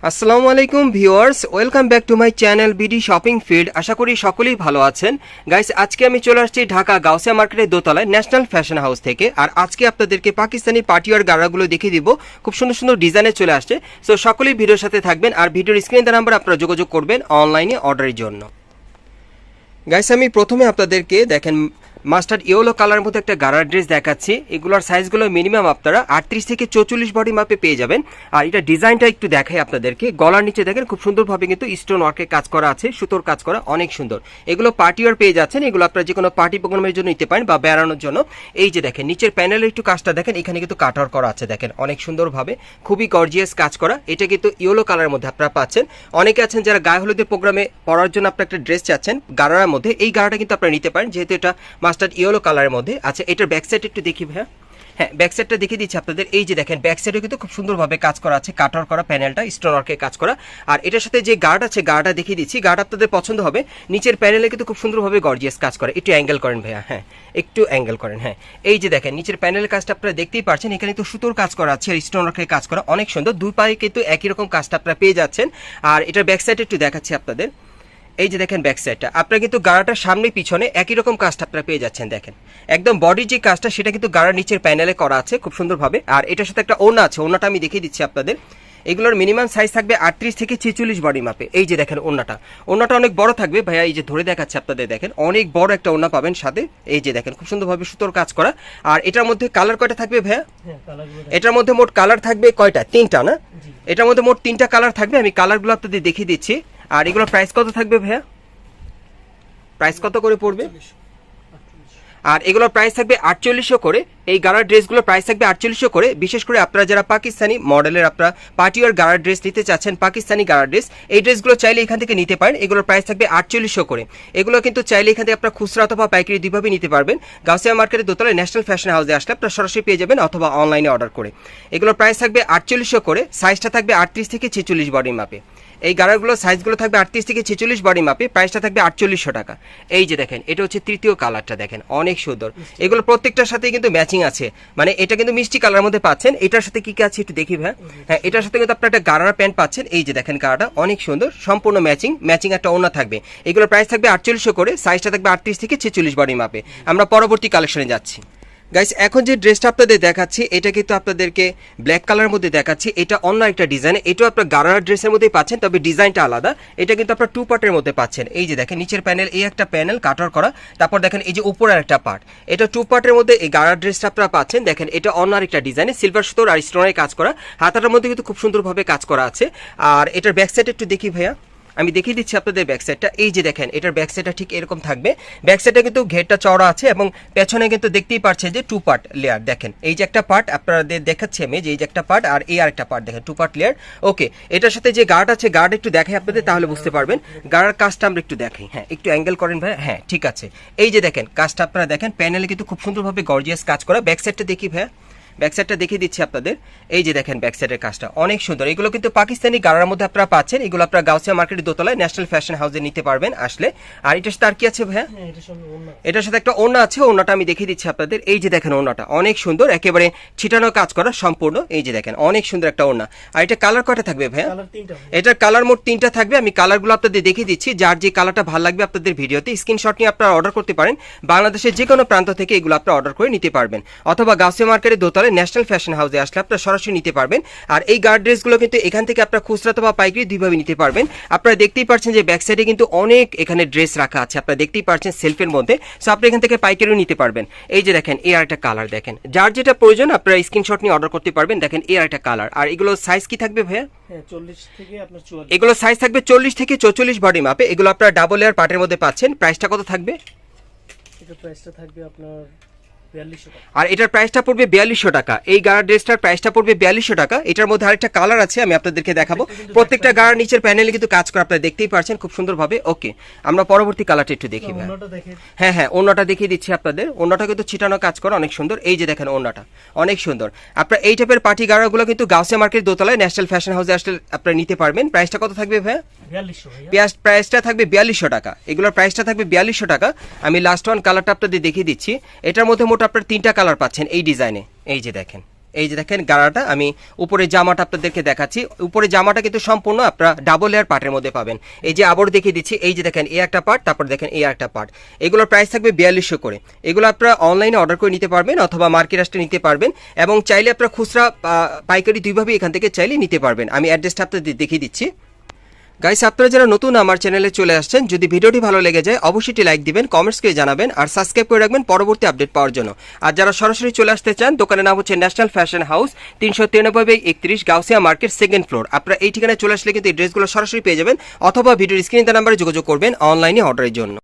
আসসালামু আলাইকুম viewers, welcome back to my channel BD shopping field. আশা করি সকলেই ভালো আছেন। গাইস, আজকে আমি চলে আসছি ঢাকা গাউসিয়া মার্কেটের দোতলায় ন্যাশনাল ফ্যাশন হাউস থেকে। আর আজকে আপনাদেরকে পাকিস্তানি পার্টিওয়ার গাড়াগুলো দেখিয়ে দিব, খুব সুন্দর সুন্দর ডিজাইনে চলে আসছে। সো সকলেই ভিডিওর সাথে থাকবেন, আর ভিডিওর স্ক্রিনে দেওয়া নাম্বার আপনারা যোগাযোগ করবেন অনলাইনে অর্ডারের জন্য। গাইস, আমি প্রথমে আপনাদেরকে দেখেন মাস্টার্ড ইয়েলো কালারের মধ্যে একটা গাড়ার ড্রেস দেখাচ্ছি। এগুলোর সাইজগুলো মিনিমাম আপনারা 38 থেকে 44 বডি মাপে পেয়ে যাবেন। আর এটা ডিজাইনটা একটু দেখাই আপনাদেরকে। গলার নিচে দেখেন খুব সুন্দরভাবে কিন্তু স্টোন ওয়ার্কের কাজ করা আছে, সুতোর কাজ করা, অনেক সুন্দর। এগুলো পার্টিওয়ার পেয়ে যাচ্ছেন। এগুলো আপনারা যে কোনো পার্টি প্রোগ্রামের জন্য নিতে পারেন বা বেড়ানোর জন্য। এই যে দেখেন নিচের প্যানেলের একটু কাজটা দেখেন, এখানে কিন্তু কাটওয়ার করা আছে দেখেন, অনেক সুন্দরভাবে, খুবই গর্জিয়াস কাজ করা। এটা কিন্তু ইয়েলো কালারের মধ্যে আপনারা পাচ্ছেন। অনেকে আছেন যারা গায়ে হলুদের প্রোগ্রামে পরার জন্য আপনার একটা ড্রেস চাচ্ছেন গাড়ার মধ্যে, এই গাড়াটা কিন্তু আপনারা নিতে পারেন, যেহেতু এটা মাস্টার্ড ইয়েলো কালারের মধ্যে আছে। এটার ব্যাক সাইড একটু দেখি ভাইয়া। হ্যাঁ, ব্যাক সাইডটা দেখিয়ে দিচ্ছি আপনাদের। এই যে দেখেন ব্যাক সাইডে কিন্তু খুব সুন্দরভাবে কাজ করা আছে, কাটওয়ার করা, প্যানেলটা স্টোন ওয়ার্কের কাজ করা। আর এটার সাথে যে গার্ড আছে, গার্ডটা দেখিয়ে দিচ্ছি। গার্ড আপনাদের পছন্দ হবে। নিচের প্যানেলে কিন্তু খুব সুন্দরভাবে গর্জিয়াস কাজ করে। একটু অ্যাঙ্গেল করেন ভাইয়া, হ্যাঁ একটু অ্যাঙ্গেল করেন। হ্যাঁ, এই যে দেখেন নিচের প্যানেলের কাজটা আপনারা দেখতেই পাচ্ছেন। এখানে তো সুতোর কাজ করা আছে আর স্টোন ওয়ার্কের কাজ করা, অনেক সুন্দর। দুই পায়ে কিন্তু একই রকম কাজটা আপনারা পেয়ে যাচ্ছেন। আর এটার ব্যাক সাইড একটু দেখাচ্ছি আপনাদের। এই যে দেখেন ব্যাক সাইডটা, আপনারা কিন্তু গাড়াটার সামনে পিছনে একই রকম কাজটা আপনারা পেয়ে যাচ্ছেন। দেখেন একদম বডির যে কাজটা সেটা কিন্তু গাড়ার নিচের প্যানেলে করা আছে খুব সুন্দরভাবে। আর এটার সাথে একটা ওড়না আছে, ওড়নাটা আমি দেখিয়ে দিচ্ছি আপনাদের। এগুলোর মিনিমাম সাইজ থাকবে 38 থেকে 46 বডি মাপে। এই যে দেখেন ওড়নাটা অনেক বড় থাকবে ভাইয়া। এই যে ধরে দেখাচ্ছে আপনাদের, দেখেন অনেক বড় একটা ওড়না পাবেন সাথে। এই যে দেখেন খুব সুন্দরভাবে সুতোর কাজ করা। আর এটার মধ্যে কালার কয়টা থাকবে ভাইয়া? এটার মধ্যে মোট কালার থাকবে কয়টা? 3টা না? এটার মধ্যে মোট 3টা কালার থাকবে। আমি কালারগুলো আপনাদের দেখিয়ে দিচ্ছি। আর এগুলোর প্রাইস কত থাকবে ভাইয়া? প্রাইস কত করে পড়বে? আর এগুলোর প্রাইস থাকবে 4800 করে। এই গাড়ার ড্রেসগুলোর প্রাইস থাকবে 4800 করে। বিশেষ করে আপনারা যারা পাকিস্তানি মডেলের আপনারা পার্টিওয়ার গাড়ার ড্রেস নিতে চাচ্ছেন, পাকিস্তানি গাড়ার ড্রেস, এই ড্রেসগুলো চাইলে এখান থেকে নিতে পারেন। এগুলোর প্রাইস থাকবে 4800 করে। এগুলো কিন্তু চাইলে এখান থেকে আপনারা খুচরা অথবা পাইকারি দুইভাবে নিতে পারবেন। গাউসিয়া মার্কেটের দোতলায় ন্যাশনাল ফ্যাশন হাউসে আসলে আপনারা সরাসরি পেয়ে যাবেন অথবা অনলাইনে অর্ডার করে। এগুলোর প্রাইস থাকবে 4800 করে। সাইজটা থাকবে 38 থেকে 46 বডি মাপে। এই গাড়াগুলোর সাইজগুলো থাকবে 38 থেকে 46 বডি মাপে। প্রাইসটা থাকবে 4800 টাকা। এই যে দেখেন এটা হচ্ছে তৃতীয় কালারটা, দেখেন অনেক সুন্দর। এগুলো প্রত্যেকটার সাথে কিন্তু ম্যাচিং আছে, মানে এটা কিন্তু মিষ্টি কালার মধ্যে পাচ্ছেন। এটার সাথে কি কি আছে একটু দেখি ভাই। হ্যাঁ, এটার সাথে কিন্তু আপনার একটা গাড়ার প্যান্ট পাচ্ছেন। এই যে দেখেন গাড়াটা অনেক সুন্দর, সম্পূর্ণ ম্যাচিং একটা ওড়না থাকবে। এগুলোর প্রাইস থাকবে 4800 করে। সাইজটা থাকবে 38 থেকে 46 বডি মাপে। আমরা পরবর্তী কালেকশনে যাচ্ছি। গাইস, এখন যে ড্রেসটা আপনাদের দেখাচ্ছি এটা কিন্তু আপনাদেরকে ব্ল্যাক কালারের মধ্যে দেখাচ্ছি। এটা অন্য একটা ডিজাইন, এটাও আপনার গাড়ার ড্রেসের মধ্যেই পাচ্ছেন, তবে ডিজাইনটা আলাদা। এটা কিন্তু আপনার 2 পার্টের মধ্যে পাচ্ছেন। এই যে দেখেন নিচের প্যানেল, এই একটা প্যানেল কাটার করা, তারপর দেখেন এই যে উপরের একটা পার্ট। এটা 2 পার্টের মধ্যে এই গাড়ার ড্রেসটা আপনারা পাচ্ছেন। দেখেন এটা অন্য একটা ডিজাইনে সিলভার সুতোর আর স্টোনের কাজ করা, হাতাটার মধ্যে কিন্তু খুব সুন্দরভাবে কাজ করা আছে। আর এটার ব্যাক সাইড একটু দেখি ভাইয়া, আমি দেখিয়ে দিচ্ছি আপনাদের ব্যাক সাইডটা। এই যে দেখেন এটার ব্যাক সাইডটা ঠিক এরকম থাকবে। ব্যাক সাইডে কিন্তু ঘেরটা চওড়া আছে এবং পেছনে কিন্তু দেখতেই পাচ্ছেন যে 2 পার্ট লেয়ার। দেখেন এই যে একটা পার্ট আপনাদের দেখাচ্ছি আমি, যে এই যে একটা পার্ট আর এই আরেকটা পার্ট, দেখেন 2 পার্ট লেয়ার। ওকে, এটার সাথে যে গার্ড আছে, গার্ড একটু দেখাই আপনাদের, তাহলে বুঝতে পারবেন। গার্ডের কাজটা আমরা একটু দেখাই। হ্যাঁ, একটু অ্যাঙ্গেল করেন ভাই। হ্যাঁ ঠিক আছে। এই যে দেখেন কাজটা আপনারা দেখেন, প্যানেলে কিন্তু খুব সুন্দরভাবে গর্জিয়াস কাজ করা। ব্যাক সাইডটা দেখি ভাই, ব্যাক সাইডটা দেখিয়ে দিচ্ছি আপনাদের। এই যে দেখেন ব্যাক সাইডের কাজটা অনেক সুন্দর। এগুলো কিন্তু পাকিস্তানি গাড়ার মধ্যে আপনারা পাচ্ছেন। এগুলো আপনারা গাউসিয়া মার্কেটের দোতলায় ন্যাশনাল ফ্যাশন হাউসে নিতে পারবেন আসলে। আর এটার সাথে আর কি আছে ভাইয়া? এটার সাথে একটা ওড়না আছে, ওড়নাটা আমি দেখিয়ে দিচ্ছি আপনাদের। এই যে দেখেন ওড়নাটা অনেক সুন্দর, একেবারে ছিটানো কাজ করা সম্পূর্ণ। এই যে দেখেন অনেক সুন্দর একটা ওড়না। আর এটা কালার কয়টা থাকবে ভাইয়া? এটার কালার মোট 3টা থাকবে। আমি কালারগুলো আপনাদের দেখিয়ে দিচ্ছি। যার যে কালারটা ভালো লাগবে আপনাদের ভিডিওতে স্ক্রিনশট নিয়ে আপনারা অর্ডার করতে পারেন। বাংলাদেশের যে কোনো প্রান্ত থেকে এগুলো আপনারা অর্ডার করে নিতে পারবেন, অথবা গাউসিয়া মার্কেটের দোতলায় ন্যাশনাল ফ্যাশন হাউসে আসলে আপনারা সরাসরি নিতে পারবেন। আর এই গার্ড ড্রেসগুলো কিন্তু এখান থেকে আপনারা খুচরা অথবা পাইকারি দুইভাবে নিতে পারবেন। আপনারা দেখতেই পাচ্ছেন যে ব্যাক সাইডে কিন্তু অনেক এখানে ড্রেস রাখা আছে, আপনারা দেখতেই পাচ্ছেন সেলফের মধ্যে। সো আপনি এখান থেকে পাইকারিও নিতে পারবেন। এই যে দেখেন এই আরেকটা কালার, দেখেন যার যেটা প্রয়োজন আপনারা স্ক্রিনশট নিয়ে অর্ডার করতে পারবেন। দেখেন এই আরেকটা কালার। আর এগুলো সাইজ কি থাকবে ভাইয়া? এগুলো সাইজ থাকবে 40 থেকে 44 বডি মাপে। এগুলো আপনারা ডাবল লেয়ার পার্টের মধ্যে পাচ্ছেন। প্রাইসটা কত থাকবে? এটা প্রাইসটা থাকবে আপনার 4200 টাকা। আর এটার প্রাইসটা পড়বে 4200 টাকা। এই গাড়া ড্রেসটার প্রাইসটা পড়বে 4200 টাকা। এটার মধ্যে আরেকটা কালার আছে, আমি আপনাদেরকে দেখাবো। প্রত্যেকটা গাড়ার নিচের প্যানেলে কিন্তু কাজ করে, আপনারা দেখতেই পাচ্ছেন খুব সুন্দরভাবে। ওকে, আমরা পরবর্তী কালারটা একটু দেখি ভাই। হ্যাঁ, ওড়নাটা দেখিয়ে দিচ্ছি আপনাদের। ওড়নাটা কিন্তু ছিটানো কাজ করা অনেক সুন্দর। এই যে দেখেন ওড়নাটা অনেক সুন্দর। আপনারা এই টাইপের পার্টি গাড়াগুলো কিন্তু গাউসিয়া মার্কেট দোতলায় ন্যাশনাল ফ্যাশন হাউসে আসলে আপনারা নিতে পারবেন। প্রাইসটা কত থাকবে ভাই? 4200। প্রাইসটা থাকবে 4200 টাকা। এগুলোর প্রাইসটা থাকবে 4200 টাকা। আমি লাস্ট ওয়ান কালারটা আপনাদের দেখিয়ে দিচ্ছি। এটার মধ্যে মোট আপনার 3টা কালার পাচ্ছেন এই ডিজাইনে। এই যে দেখেন এই যে দেখেন গাড়াটা, আমি উপরে জামাটা আপনাদেরকে দেখাচ্ছি। উপরে জামাটা কিন্তু সম্পূর্ণ আপনারা ডাবল লেয়ার পার্টের মধ্যে পাবেন। এই যে আবার দেখিয়ে দিচ্ছি, এই যে দেখেন এই একটা পার্ট, তারপর দেখেন এই একটা পার্ট। এগুলোর প্রাইস থাকবে 4200 করে। এগুলো আপনারা অনলাইনে অর্ডার করে নিতে পারবেন অথবা মার্কেট আসতে নিতে পারবেন, এবং চাইলে আপনারা খুচরা পাইকারি দুইভাবেই এখান থেকে চাইলে নিতে পারবেন। আমি অ্যাড্রেসটা আপনাদের দেখিয়ে দিচ্ছি। গাইস, আপনারা যারা নতুন আমার চ্যানেলে চলে আসছেন, যদি ভিডিওটি ভালো লেগে যায় অবশ্যই লাইক দিবেন, কমেন্টস করে জানাবেন, আর সাবস্ক্রাইব করে রাখবেন পরবর্তী আপডেট পাওয়ার জন্য। আর যারা সরাসরি চলে আসতে চান, দোকানের নাম হচ্ছে national fashion house, 393/31 Gausia market, second floor. আপনারা এই ঠিকানায় চলে আসলে কিন্তু এই ড্রেসগুলো সরাসরি পেয়ে যাবেন, অথবা ভিডিওর স্ক্রিনে দেওয়া নাম্বারে যোগাযোগ করবেন অনলাইনে অর্ডারের জন্য।